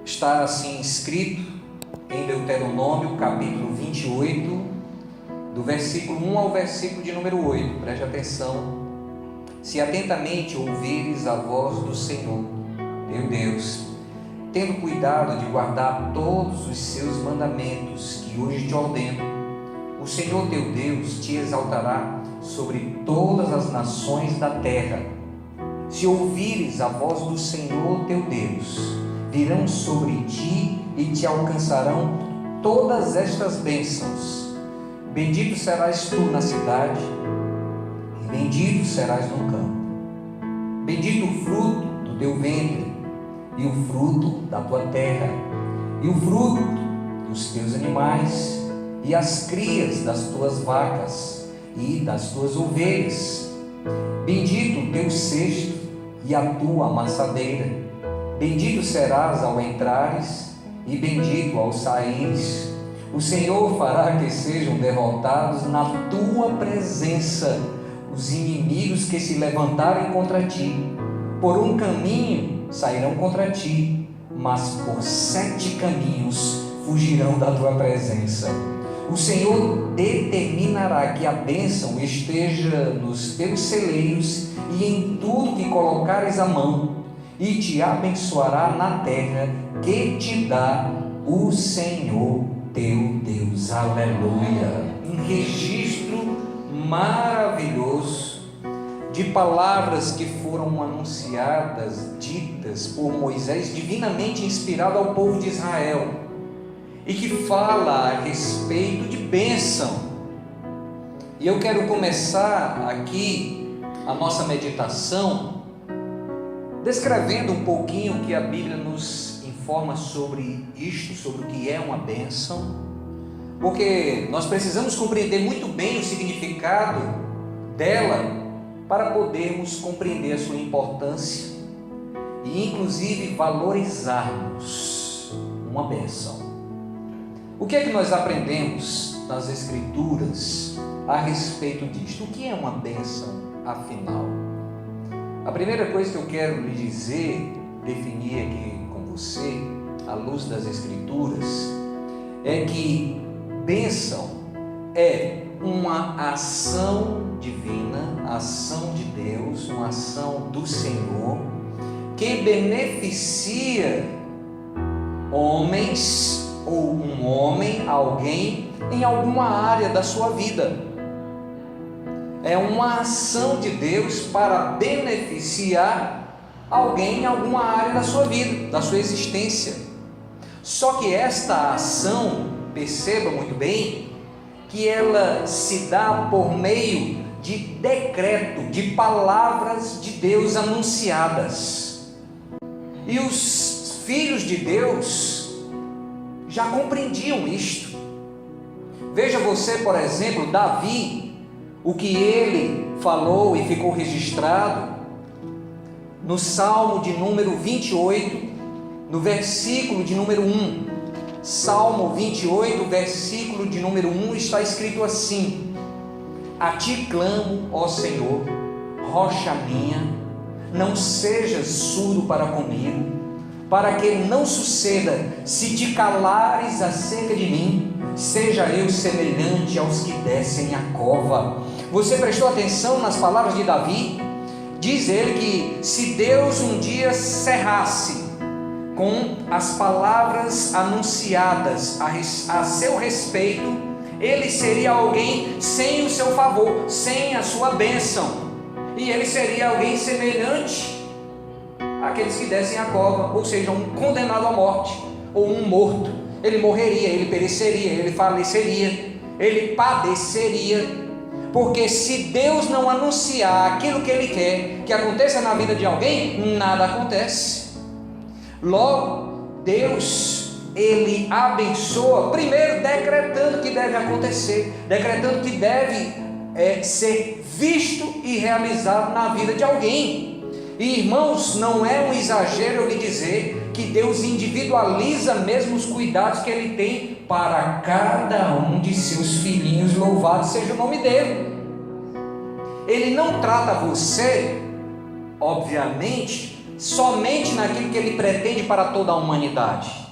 Está assim escrito em Deuteronômio, capítulo 28, do versículo 1 ao versículo de número 8. Preste atenção. Se atentamente ouvires a voz do Senhor, teu Deus, tendo cuidado de guardar todos os seus mandamentos que hoje te ordeno, o Senhor teu Deus te exaltará sobre todas as nações da terra. Se ouvires a voz do Senhor teu Deus, virão sobre ti e te alcançarão todas estas bênçãos. Bendito serás tu na cidade, e bendito serás no campo. Bendito o fruto do teu ventre, e o fruto da tua terra, e o fruto dos teus animais, e as crias das tuas vacas e das tuas ovelhas. Bendito o teu cesto e a tua amassadeira. Bendito serás ao entrares e bendito ao saíres. O Senhor fará que sejam derrotados na tua presença os inimigos que se levantarem contra ti. Por um caminho sairão contra ti, mas por 7 caminhos fugirão da tua presença. O Senhor determinará que a bênção esteja nos teus celeiros e em tudo que colocares a mão, e te abençoará na terra que te dá o Senhor teu Deus. Aleluia! Um registro maravilhoso de palavras que foram anunciadas, ditas por Moisés, divinamente inspirado ao povo de Israel, e que fala a respeito de bênção. E eu quero começar aqui a nossa meditação descrevendo um pouquinho o que a Bíblia nos informa sobre isto, sobre o que é uma bênção, porque nós precisamos compreender muito bem o significado dela para podermos compreender a sua importância e inclusive valorizarmos uma bênção. O que é que nós aprendemos nas Escrituras a respeito disto? O que é uma bênção, afinal? A primeira coisa que eu quero lhe dizer, definir aqui com você, à luz das Escrituras, é que bênção é uma ação divina, ação de Deus, uma ação do Senhor, que beneficia homens, ou um homem, alguém, em alguma área da sua vida. É uma ação de Deus para beneficiar alguém em alguma área da sua vida, da sua existência. Só que esta ação, perceba muito bem, que ela se dá por meio de decreto, de palavras de Deus anunciadas. E os filhos de Deus já compreendiam isto. Veja você, por exemplo, Davi, o que ele falou e ficou registrado no Salmo de número 28, no versículo de número 1. Salmo 28, versículo de número 1, está escrito assim: a ti clamo, ó Senhor, rocha minha, não sejas surdo para comigo, para que não suceda, se te calares acerca de mim, seja eu semelhante aos que descem a cova. Você prestou atenção nas palavras de Davi? Diz ele que se Deus um dia cerrasse com as palavras anunciadas a seu respeito, ele seria alguém sem o seu favor, sem a sua bênção, e ele seria alguém semelhante àqueles que descem a cova, ou seja, um condenado à morte, ou um morto. Ele morreria, ele pereceria, ele faleceria, ele padeceria, porque se Deus não anunciar aquilo que Ele quer que aconteça na vida de alguém, nada acontece. Logo, Deus, Ele abençoa, primeiro decretando que deve acontecer, decretando que deve ser visto e realizado na vida de alguém. E irmãos, não é um exagero eu lhe dizer que Deus individualiza mesmo os cuidados que Ele tem para cada um de seus filhinhos, louvado seja o nome dEle. Ele não trata você, obviamente, somente naquilo que Ele pretende para toda a humanidade.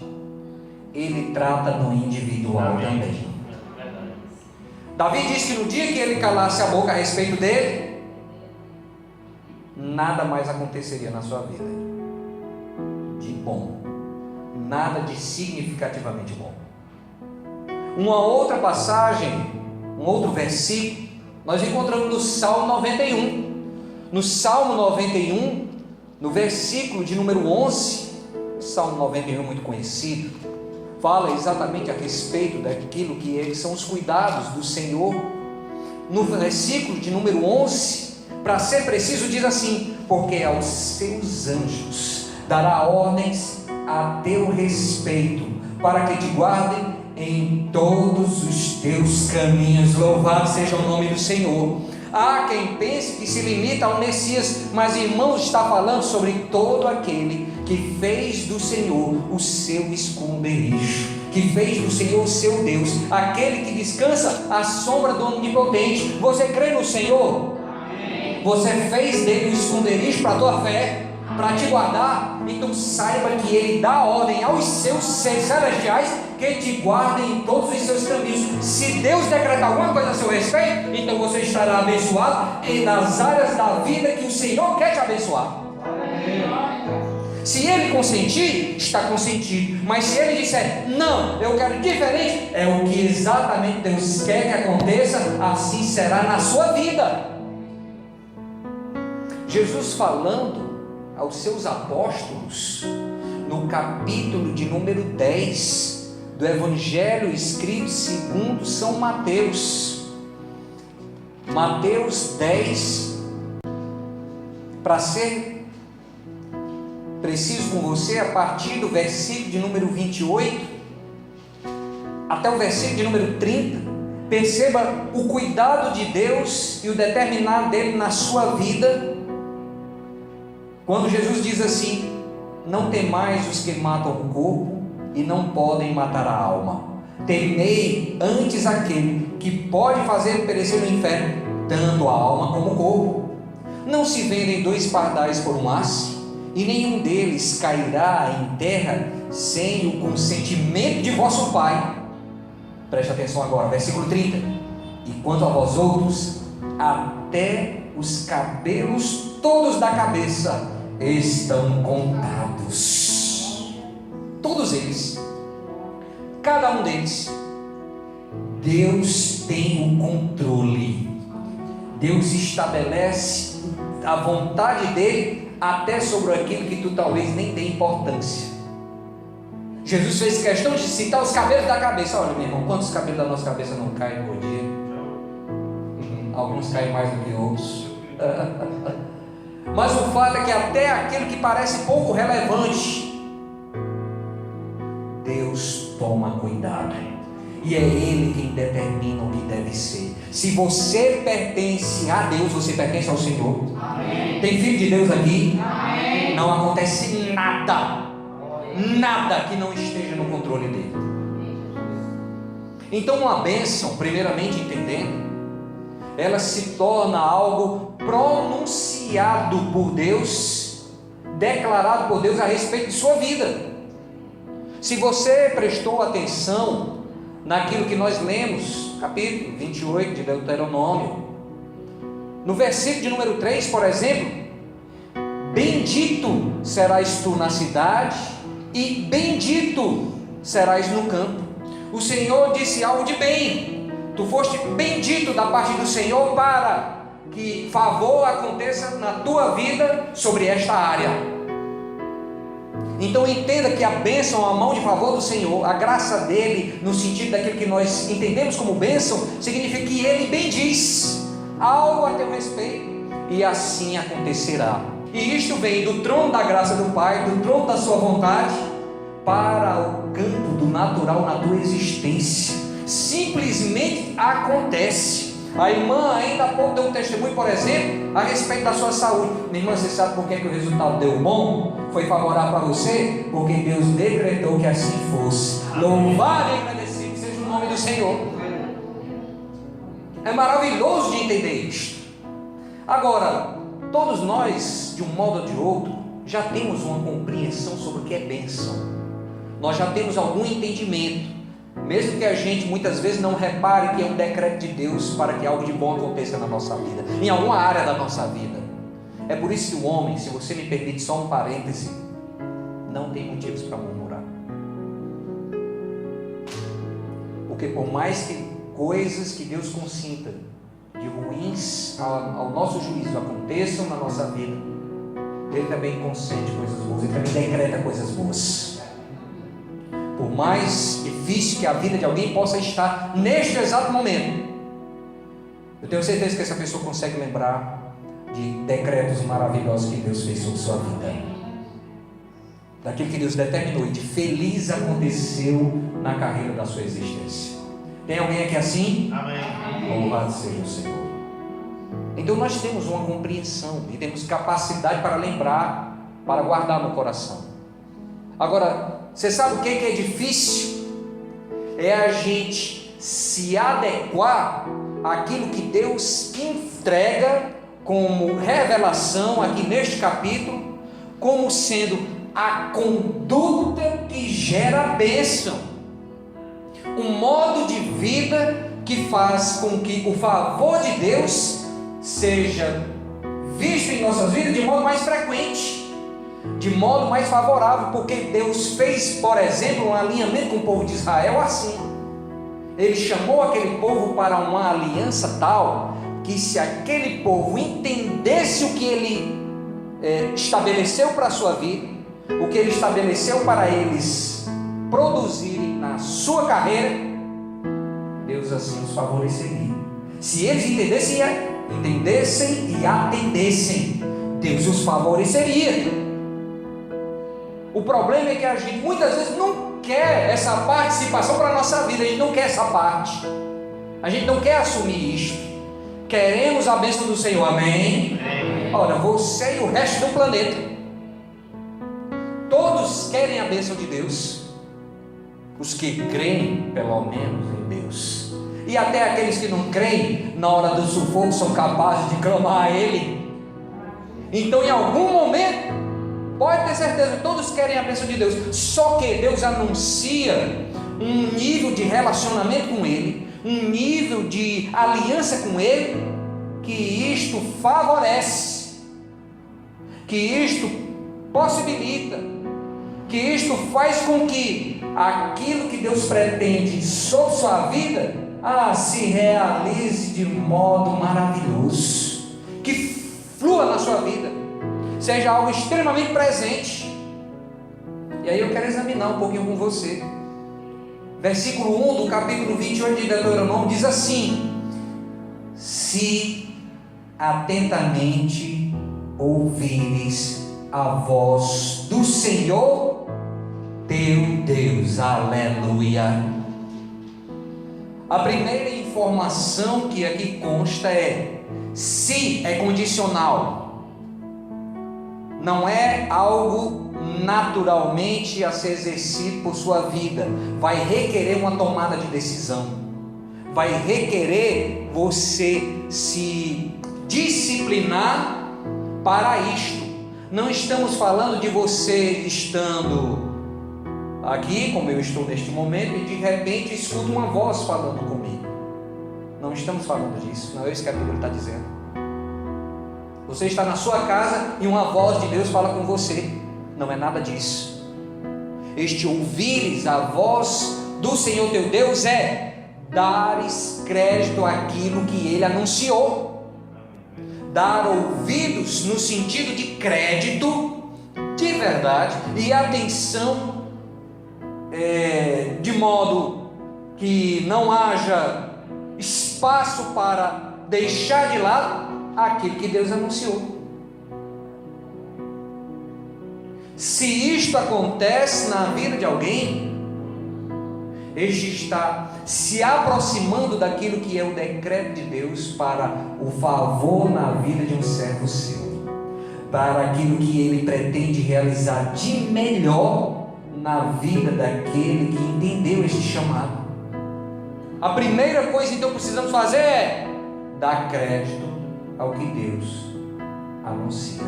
Ele trata no individual também. Davi disse que no dia que ele calasse a boca a respeito dele, nada mais aconteceria na sua vida de bom, nada de significativamente bom. Uma outra passagem, um outro versículo, nós encontramos no Salmo 91. No Salmo 91, no versículo de número 11, o Salmo 91 muito conhecido, fala exatamente a respeito daquilo que são os cuidados do Senhor. No versículo de número 11, para ser preciso, diz assim: porque aos seus anjos dará ordens a teu respeito, para que te guardem em todos os teus caminhos. Louvado seja o nome do Senhor. Há quem pense que se limita ao Messias, mas irmãos, está falando sobre todo aquele que fez do Senhor o seu esconderijo, que fez do Senhor o seu Deus, aquele que descansa à sombra do Onipotente. Você crê no Senhor? Amém. Você fez dele o esconderijo para a tua fé, para te guardar. Então saiba que Ele dá ordem aos seus seres celestiais que te guardem em todos os seus caminhos. Se Deus decretar alguma coisa a seu respeito, então você estará abençoado e nas áreas da vida que o Senhor quer te abençoar. Se Ele consentir, está consentido. Mas se Ele disser, não, eu quero diferente, é o que exatamente Deus quer que aconteça, assim será na sua vida. Jesus falando aos seus apóstolos, no capítulo de número 10 do Evangelho escrito segundo São Mateus, Mateus 10, para ser preciso com você, a partir do versículo de número 28 até o versículo de número 30, perceba o cuidado de Deus e o determinar dele na sua vida. Quando Jesus diz assim: não temais os que matam o corpo e não podem matar a alma, temei antes aquele que pode fazer perecer no inferno tanto a alma como o corpo. Não se vendem 2 pardais por um aço, e nenhum deles cairá em terra sem o consentimento de vosso Pai. Preste atenção agora, versículo 30. E quanto a vós outros, até os cabelos todos da cabeça estão contados. Todos eles, cada um deles. Deus tem o controle. Deus estabelece a vontade dele até sobre aquilo que tu talvez nem dê importância. Jesus fez questão de citar os cabelos da cabeça. Olha, meu irmão, quantos cabelos da nossa cabeça não caem por dia? Alguns caem mais do que outros. Mas o fato é que até aquilo que parece pouco relevante, Deus toma cuidado, e é Ele quem determina o que deve ser. Se você pertence a Deus, você pertence ao Senhor. Amém. Tem filho de Deus aqui? Amém. Não acontece nada que não esteja no controle dele. Então uma bênção, primeiramente entendendo, ela se torna algo pronunciado por Deus, declarado por Deus a respeito de sua vida. Se você prestou atenção naquilo que nós lemos, capítulo 28 de Deuteronômio, no versículo de número 3, por exemplo: bendito serás tu na cidade e bendito serás no campo. O Senhor disse algo de bem. Tu foste bendito da parte do Senhor para que favor aconteça na tua vida sobre esta área. Então entenda que a bênção, a mão de favor do Senhor, a graça dele, no sentido daquilo que nós entendemos como bênção, significa que ele bendiz algo a teu respeito, e assim acontecerá. E isto vem do trono da graça do Pai, do trono da sua vontade, para o campo do natural na tua existência. Simplesmente acontece. A irmã ainda há pouco deu um testemunho, por exemplo, a respeito da sua saúde. Minha irmã, você sabe por que o resultado deu bom? Foi favorável para você? Porque Deus decretou que assim fosse. Louvado e agradecido seja o nome do Senhor. É maravilhoso de entender isto. Agora, todos nós, de um modo ou de outro, já temos uma compreensão sobre o que é bênção, nós já temos algum entendimento, mesmo que a gente muitas vezes não repare que é um decreto de Deus para que algo de bom aconteça na nossa vida, em alguma área da nossa vida. É por isso que o homem, se você me permite só um parêntese, não tem motivos para murmurar. Porque por mais que coisas que Deus consinta de ruins ao nosso juízo aconteçam na nossa vida, Ele também consente coisas boas, Ele também decreta coisas boas. Por mais difícil que a vida de alguém possa estar neste exato momento, eu tenho certeza que essa pessoa consegue lembrar de decretos maravilhosos que Deus fez sobre sua vida, daquilo que Deus determinou e de feliz aconteceu na carreira da sua existência. Tem alguém aqui assim? Amém. Louvado seja o Senhor. Então nós temos uma compreensão e temos capacidade para lembrar, para guardar no coração. Agora, você sabe o que é difícil? É a gente se adequar àquilo que Deus entrega como revelação aqui neste capítulo, como sendo a conduta que gera bênção, um modo de vida que faz com que o favor de Deus seja visto em nossas vidas de modo mais frequente, de modo mais favorável, porque Deus fez, por exemplo, um alinhamento com o povo de Israel assim. Ele chamou aquele povo para uma aliança tal que, se aquele povo entendesse o que Ele estabeleceu para a sua vida, o que Ele estabeleceu para eles produzirem na sua carreira, Deus assim os favoreceria. Se eles entendessem e atendessem, Deus os favoreceria. O problema é que a gente muitas vezes não quer essa participação para a nossa vida, a gente não quer essa parte, a gente não quer assumir isto. Queremos a bênção do Senhor, amém? Olha, você e o resto do planeta, todos querem a bênção de Deus, os que creem pelo menos em Deus, e até aqueles que não creem, na hora do sufoco são capazes de clamar a Ele. Então em algum momento, pode ter certeza, todos querem a bênção de Deus, só que Deus anuncia um nível de relacionamento com Ele, um nível de aliança com Ele, que isto favorece, que isto possibilita, que isto faz com que aquilo que Deus pretende sobre sua vida se realize de modo maravilhoso, que flua na sua vida, seja algo extremamente presente. E aí eu quero examinar um pouquinho com você. Versículo 1 do capítulo 28 de Deuteronômio diz assim: se atentamente ouvires a voz do Senhor teu Deus. Aleluia. A primeira informação que aqui consta é: se é condicional, não é algo naturalmente a ser exercido por sua vida, vai requerer uma tomada de decisão, vai requerer você se disciplinar para isto. Não estamos falando de você estando aqui, como eu estou neste momento, e de repente escuto uma voz falando comigo. Não estamos falando disso, não é isso que a Bíblia está dizendo. Você está na sua casa e uma voz de Deus fala com você. Não é nada disso. Este ouvires a voz do Senhor teu Deus é dares crédito àquilo que Ele anunciou. Dar ouvidos no sentido de crédito, de verdade, e atenção, de modo que não haja espaço para deixar de lado aquilo que Deus anunciou. Se isto acontece na vida de alguém, este está se aproximando daquilo que é o decreto de Deus para o favor na vida de um servo seu, para aquilo que ele pretende realizar de melhor na vida daquele que entendeu este chamado. A primeira coisa então que precisamos fazer é dar crédito ao que Deus anuncia.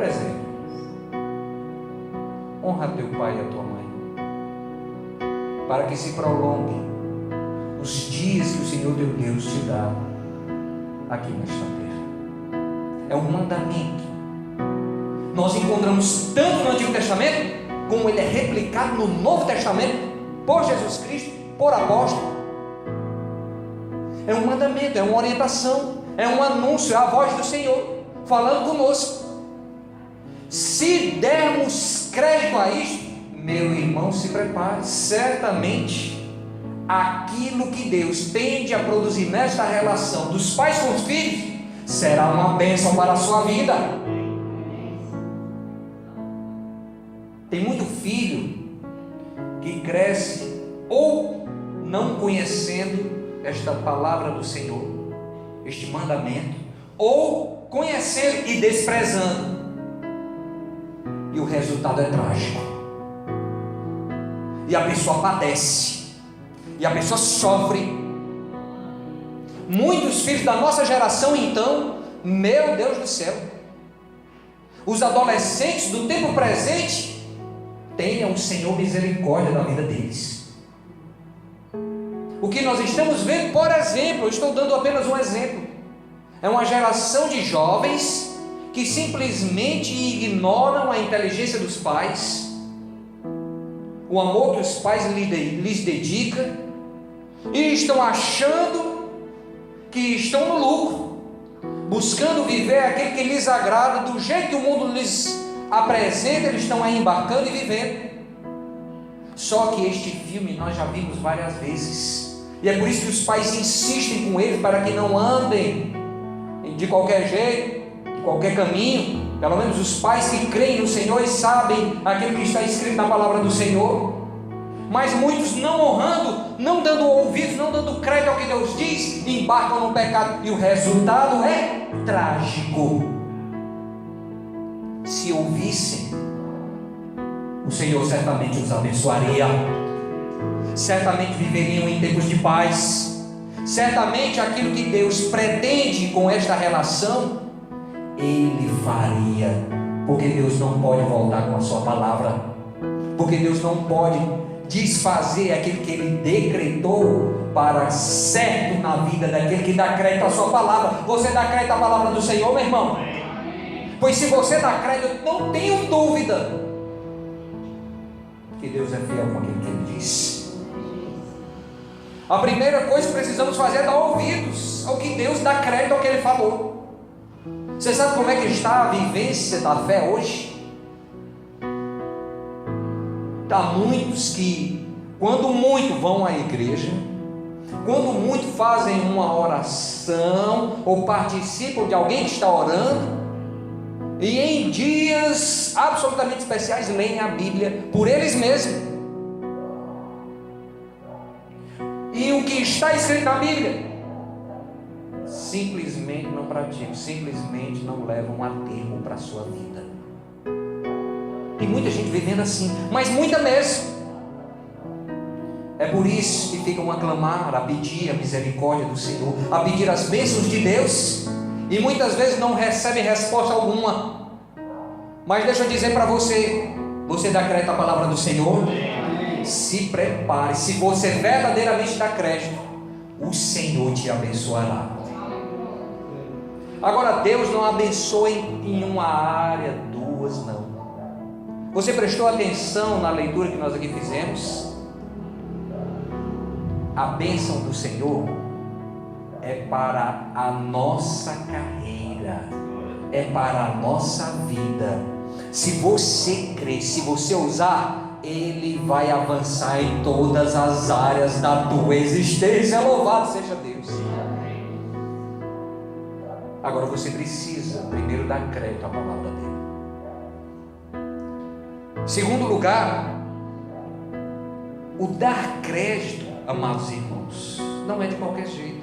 Por exemplo, honra teu pai e a tua mãe, para que se prolongue os dias que o Senhor teu Deus te dá aqui nesta terra. É um mandamento. Nós encontramos tanto no Antigo Testamento, como ele é replicado no Novo Testamento, por Jesus Cristo, por apóstolo. É um mandamento, é uma orientação, é um anúncio, é a voz do Senhor falando conosco. Se dermos crédito a isto, meu irmão, se prepare. Certamente aquilo que Deus tende a produzir nesta relação dos pais com os filhos será uma bênção para a sua vida. Tem muito filho que cresce ou não conhecendo esta palavra do Senhor, este mandamento, ou conhecendo e desprezando, e o resultado é trágico, e a pessoa padece, e a pessoa sofre. Muitos filhos da nossa geração, então, meu Deus do céu, os adolescentes do tempo presente, tenham o Senhor misericórdia da vida deles. O que nós estamos vendo, por exemplo, eu estou dando apenas um exemplo, é uma geração de jovens que simplesmente ignoram a inteligência dos pais, o amor que os pais lhes dedicam, e estão achando que estão no lucro, buscando viver aquilo que lhes agrada, do jeito que o mundo lhes apresenta, eles estão aí embarcando e vivendo. Só que este filme nós já vimos várias vezes, e é por isso que os pais insistem com eles para que não andem de qualquer jeito, de qualquer caminho. Pelo menos os pais que creem no Senhor e sabem aquilo que está escrito na palavra do Senhor. Mas muitos, não honrando, não dando ouvidos, não dando crédito ao que Deus diz, embarcam no pecado, e o resultado é trágico. Se ouvissem, o Senhor certamente os abençoaria, certamente viveriam em tempos de paz, certamente aquilo que Deus pretende com esta relação, Ele faria, porque Deus não pode voltar com a sua palavra, porque Deus não pode desfazer aquilo que Ele decretou para certo na vida daquele que dá crédito à sua palavra. Você dá crédito à palavra do Senhor, meu irmão? Pois se você dá crédito, não tenho dúvida que Deus é fiel com aquilo que Ele disse. A primeira coisa que precisamos fazer é dar ouvidos ao que Deus dá crédito ao que Ele falou. Você sabe como é que está a vivência da fé hoje? Há muitos que, quando muito vão à igreja, quando muito fazem uma oração, ou participam de alguém que está orando, e em dias absolutamente especiais leem a Bíblia por eles mesmos. E o que está escrito na Bíblia, simplesmente não praticam, simplesmente não levam a termo para a sua vida. Tem muita gente vivendo assim, mas muita mesmo. É por isso que ficam a clamar, a pedir a misericórdia do Senhor, a pedir as bênçãos de Deus, e muitas vezes não recebem resposta alguma. Mas deixa eu dizer para você, você dá crédito à palavra do Senhor? Se prepare, se você verdadeiramente dá crédito, o Senhor te abençoará. Agora, Deus não abençoa em uma área, duas, não. Você prestou atenção na leitura que nós aqui fizemos? A bênção do Senhor é para a nossa carreira, é para a nossa vida. Se você crer, se você usar, Ele vai avançar em todas as áreas da tua existência. Louvado seja Deus. Agora você precisa primeiro dar crédito à palavra dele. Segundo lugar, o dar crédito, amados irmãos, não é de qualquer jeito.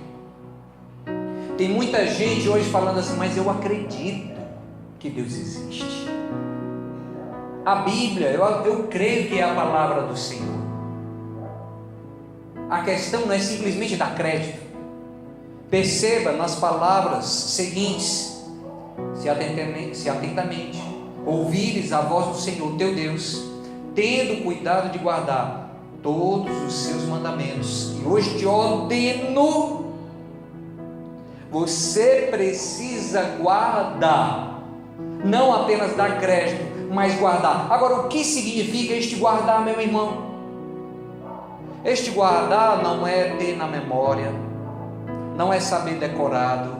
Tem muita gente hoje falando assim, mas eu acredito que Deus existe. A Bíblia, eu creio que é a palavra do Senhor. A questão não é simplesmente dar crédito. Perceba nas palavras seguintes, se atentamente, ouvires a voz do Senhor teu Deus, tendo cuidado de guardar todos os seus mandamentos, que hoje te ordeno, você precisa guardar, não apenas dar crédito, mas guardar. Agora, o que significa este guardar, meu irmão? Este guardar não é ter na memória, não é saber decorado,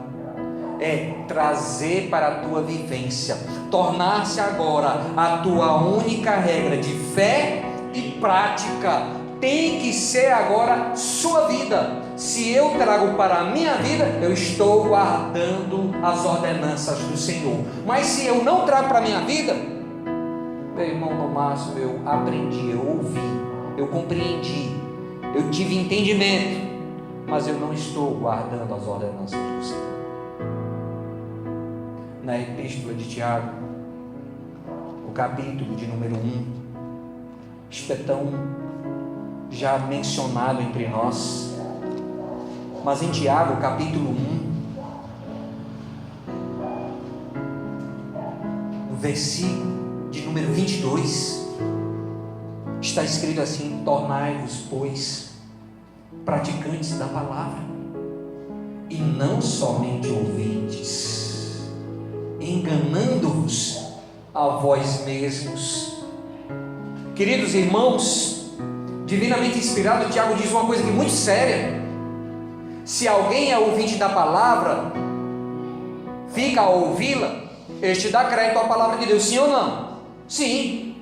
é trazer para a tua vivência, tornar-se agora a tua única regra de fé e prática. Tem que ser agora sua vida. Se eu trago para a minha vida, eu estou guardando as ordenanças do Senhor. Mas se eu não trago para a minha vida, meu irmão, no máximo eu aprendi, eu ouvi, eu compreendi, eu tive entendimento, mas eu não estou guardando as ordenanças do Senhor. Na epístola de Tiago, o capítulo de número 1, isto é tão já mencionado entre nós, mas em Tiago, capítulo 1, no versículo de número 22, está escrito assim: tornai-vos, pois, praticantes da palavra, e não somente ouvintes, enganando-vos a vós mesmos. Queridos irmãos, divinamente inspirado, Tiago diz uma coisa aqui muito séria: se alguém é ouvinte da palavra, fica a ouvi-la, este dá crédito à palavra de Deus, sim ou não? Sim.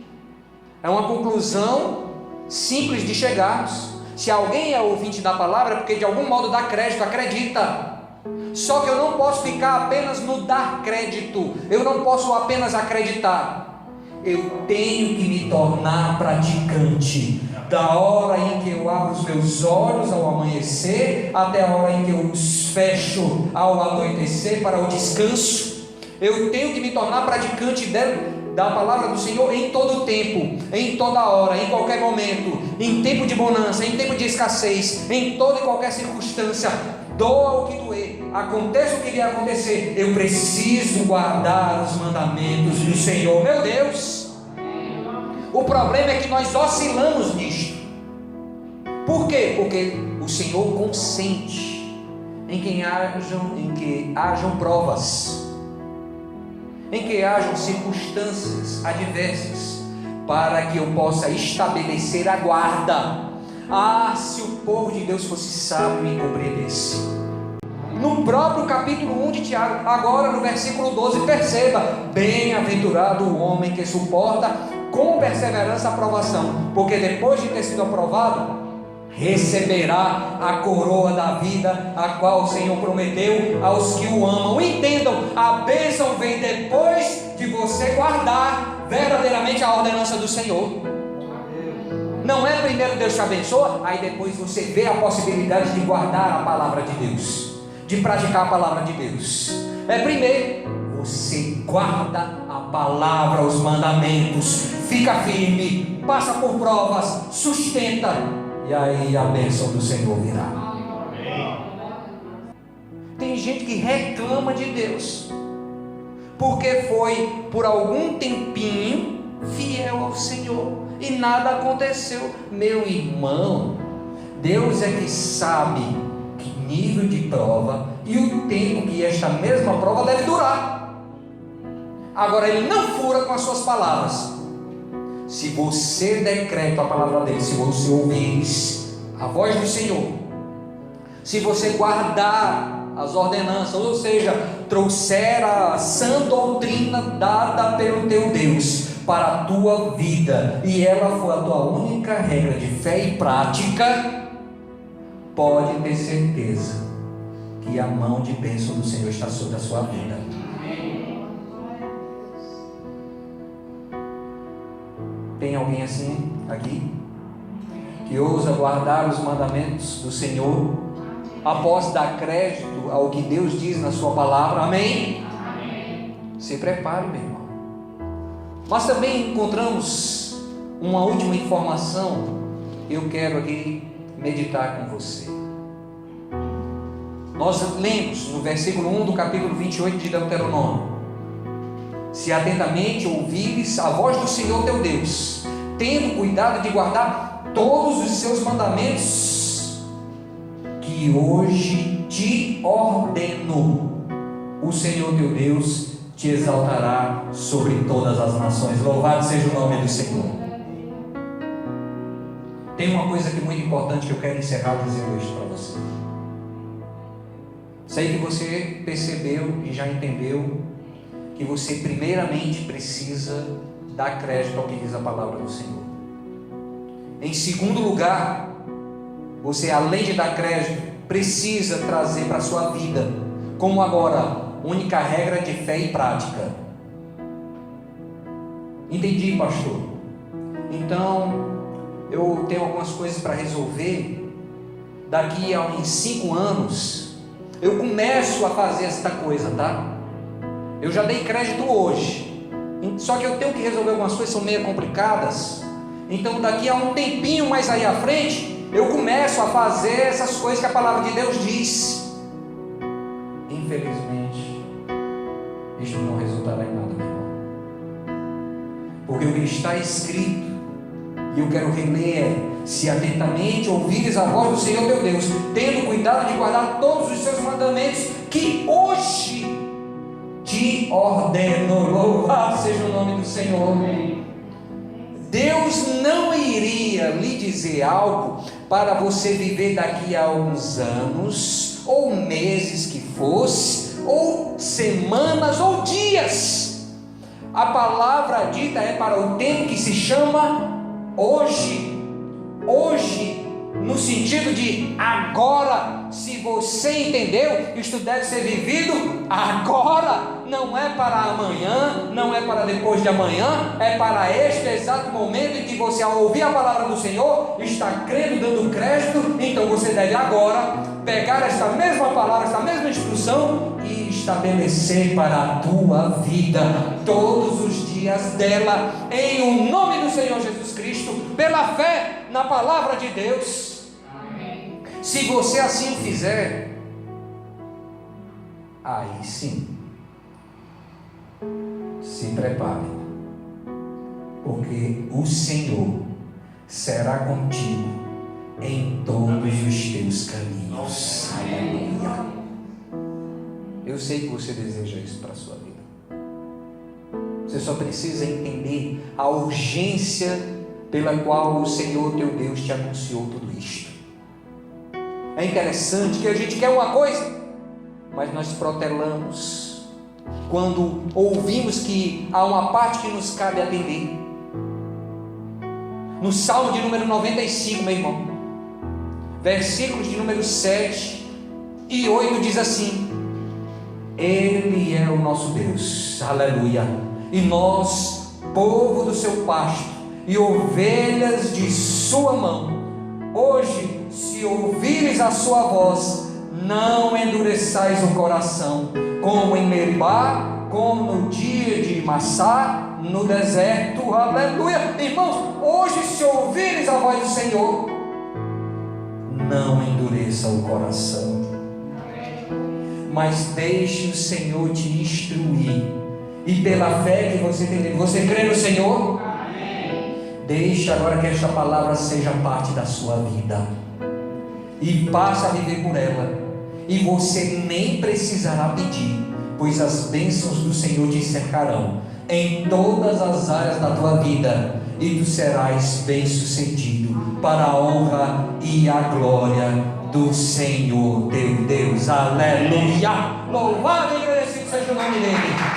É uma conclusão simples de chegarmos. Se alguém é ouvinte da palavra, é porque de algum modo dá crédito, acredita. Só que eu não posso ficar apenas no dar crédito, eu não posso apenas acreditar, eu tenho que me tornar praticante. Da hora em que eu abro os meus olhos ao amanhecer, até a hora em que eu os fecho ao anoitecer para o descanso, eu tenho que me tornar praticante da palavra do Senhor em todo o tempo, em toda hora, em qualquer momento, em tempo de bonança, em tempo de escassez, em toda e qualquer circunstância. Doa o que doer, aconteça o que vier acontecer, eu preciso guardar os mandamentos do Senhor, meu Deus. O problema é que nós oscilamos nisto. Por quê? Porque o Senhor consente em que hajam provas, em que hajam circunstâncias adversas, para que eu possa estabelecer a guarda. Se o povo de Deus fosse sábio e compreendesse. No próprio capítulo 1 de Tiago, agora no versículo 12, perceba: bem-aventurado o homem que suporta com perseverança a aprovação, porque depois de ter sido aprovado, receberá a coroa da vida, a qual o Senhor prometeu aos que o amam. Entendam, a bênção vem depois de você guardar verdadeiramente a ordenança do Senhor. Não é primeiro Deus te abençoa, aí depois você vê a possibilidade de guardar a palavra de Deus, de praticar a palavra de Deus. É primeiro você guarda a palavra, os mandamentos, fica firme, passa por provas, sustenta, e aí a bênção do Senhor virá. Tem gente que reclama de Deus porque foi por algum tempinho fiel ao Senhor e nada aconteceu. Meu irmão, Deus é que sabe que nível de prova e o tempo que esta mesma prova deve durar. Agora, Ele não fura com as suas palavras. Se você der crédito à palavra dele, se você ouvir a voz do Senhor, se você guardar as ordenanças, ou seja, trouxer a sã doutrina dada pelo teu Deus para a tua vida, e ela for a tua única regra de fé e prática, pode ter certeza que a mão de bênção do Senhor está sobre a sua vida. Tem alguém assim aqui que ousa guardar os mandamentos do Senhor após dar crédito ao que Deus diz na sua palavra? Amém? Amém. Se prepare, meu irmão. Nós também encontramos uma última informação. Eu quero aqui meditar com você. Nós lemos no versículo 1 do capítulo 28 de Deuteronômio: se atentamente ouvires a voz do Senhor teu Deus, tendo cuidado de guardar todos os seus mandamentos, que hoje te ordeno, o Senhor teu Deus te exaltará sobre todas as nações. Louvado seja o nome do Senhor. Tem uma coisa aqui muito importante que eu quero encerrar dizendo isso para você. Sei que você percebeu e já entendeu que você primeiramente precisa dar crédito ao que diz a palavra do Senhor. Em segundo lugar, você, além de dar crédito, precisa trazer para a sua vida, como agora, única regra de fé e prática. Entendi, pastor. Então, eu tenho algumas coisas para resolver. Daqui a uns 5 anos, eu começo a fazer esta coisa, tá? Eu já dei crédito hoje, só que eu tenho que resolver algumas coisas, são meio complicadas. Então daqui a um tempinho mais aí à frente, eu começo a fazer essas coisas que a palavra de Deus diz. Infelizmente, isto não resultará em nada, meu irmão. Porque o que está escrito, e eu quero reler, é: se atentamente ouvires a voz do Senhor teu Deus, tendo cuidado de guardar todos os seus mandamentos, que hoje te ordeno. Louvado seja o nome do Senhor. Deus não iria lhe dizer algo para você viver daqui a alguns anos, ou meses que fosse, ou semanas, ou dias. A palavra dita é para o tempo que se chama hoje. Hoje, no sentido de agora. Se você entendeu, isto deve ser vivido agora. Não é para amanhã, não é para depois de amanhã, é para este exato momento em que você, ao ouvir a palavra do Senhor, está crendo, dando crédito. Então você deve agora pegar esta mesma palavra, esta mesma instrução e estabelecer para a tua vida todos os dias dela, em o nome do Senhor Jesus Cristo, pela fé na palavra de Deus. Se você assim fizer, aí sim, se prepare, porque o Senhor será contigo em todos os teus caminhos. Aleluia. Eu sei que você deseja isso para a sua vida. Você só precisa entender a urgência pela qual o Senhor teu Deus te anunciou tudo isto. É interessante que a gente quer uma coisa, mas nós protelamos quando ouvimos que há uma parte que nos cabe atender. No Salmo de número 95, meu irmão, versículos de número 7 e 8 diz assim: Ele é o nosso Deus, aleluia, e nós, povo do seu pasto e ovelhas de sua mão. Hoje, se ouvires a sua voz, não endureçais o coração, como em Meribá, como no dia de Massá, no deserto. Aleluia. Irmãos, hoje, se ouvires a voz do Senhor, não endureça o coração, mas deixe o Senhor te instruir, e pela fé que você tem, você crê no Senhor? Deixe agora que esta palavra seja parte da sua vida, e passe a viver por ela, e você nem precisará pedir, pois as bênçãos do Senhor te cercarão em todas as áreas da tua vida, e tu serás bem-sucedido para a honra e a glória do Senhor teu Deus. Aleluia! Louvado e agradecido seja o nome dele.